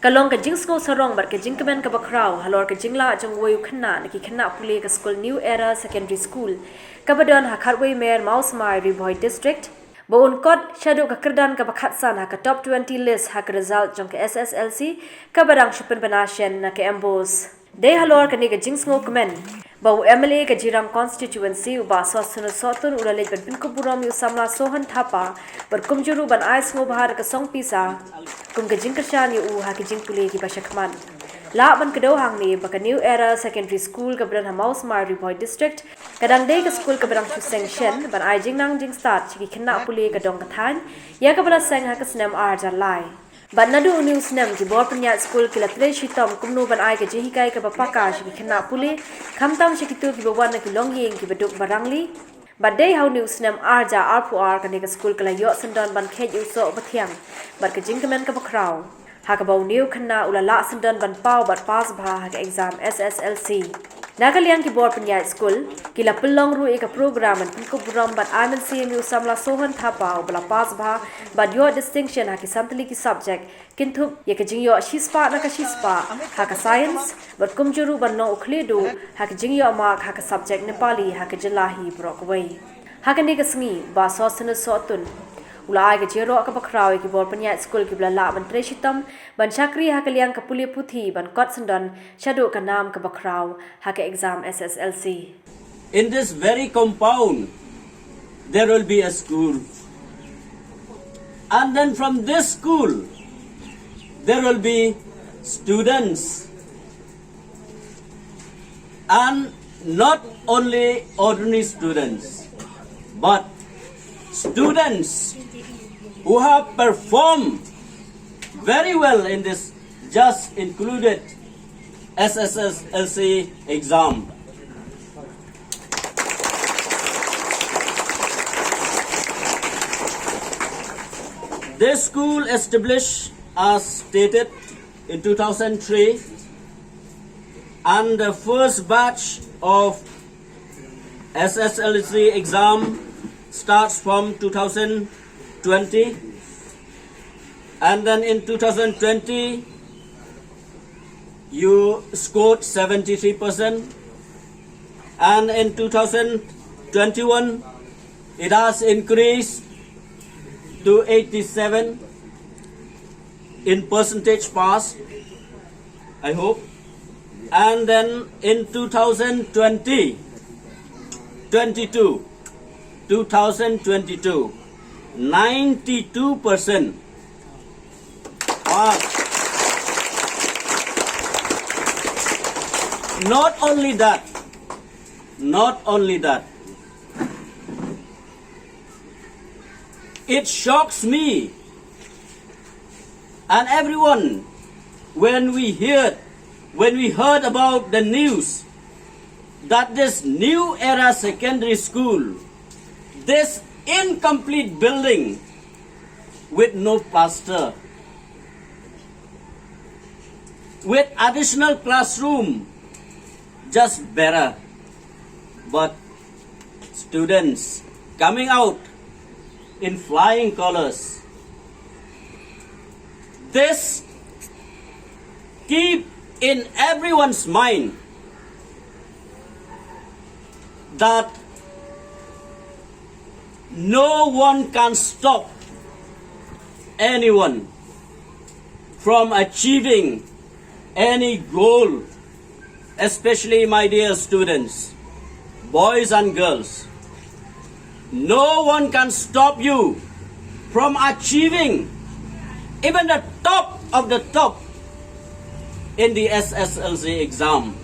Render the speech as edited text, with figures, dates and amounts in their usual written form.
kalong ka jing school sarong bar ka jing kemen ka bakraw halor ka jingla jong wayu Khynnah naki Khynnah PULE ka school new era secondary school kabadon hakat way mer mouse mai riboy district Baun kot shadow ka Kyrdan ka bakhatsan ha ka top 20 list ha ka result jong ka SSLC ka barang shupen banashen na ka embos de halor ka ni ka jing school kemen Bau MLA ka Jirang constituency uba swasuna sotun ulale ban pin ko buram yu samla sohan thapa bar kumjuru ban ais ngo bahar ka song pisa kum ka jing kashan yu ha ka jing PULE ki bashakman la ban ka do hang ni ba ka new era secondary school ka bran mouse mari boy district kadang de ka school ka bran sanction ban ai jing nang jing start chi Khynnah PULE ka dong ka than ya ka bala sang ha ka snam ar jar lai Ban nadu news nem ki bor penya school ki latre shitom kumnu ban ai ka jehi kai ka bapaka shi Khynnah PULE khamtam shi kitu ki bawan ki longyeng ki baduk barangli badai how news nem arja arpuar ka ne ka school kala yo sandon ban khet yu so bathiang bar ka jingkamen ka bakraw ha ka bau new Khynnah ulala sandon ban pau bar pass bha ha ka exam SSLC Nagaliang ki bor penya school kila pelong ru eka program an ko buram bat amen CMU samla sohan thapa bala pass bha but your distinction ha ki santali ki subject kintu ye ka jingyo shispa na ka shispa ha ka science but kumjuru ban no ukledu ha ka jingyo mark ha ka subject Nepali ha ka jalahi brockway ha ka ne ka sngi ba sosna sotun ulai ka jero ka bakraw ki bor penya school ki bla la ban treshitam ban chakri ha ka liang ka PULE puthi ban kot sandon shadu ka nam ka bakraw ha ka exam SSLC In this very compound there will be a school, and then from this school there will be students, and not only ordinary students but students who have performed very well in this just included SSLC exam. This school established as stated in 2003, and the first batch of SSLC exam starts from 2020, and then in 2020 you scored 73%, and in 2021 it has increased to 87 in percentage pass, I hope, and then in 2022 92% pass. Not only that, it shocks me and everyone when we heard about the news that this new era secondary school, this incomplete building with no plaster, with additional classroom, just better, but students coming out in flying colors. This keep in everyone's mind that no one can stop anyone from achieving any goal, especially my dear students, boys and girls. No one can stop you from achieving even the top of the top in the SSLC exam.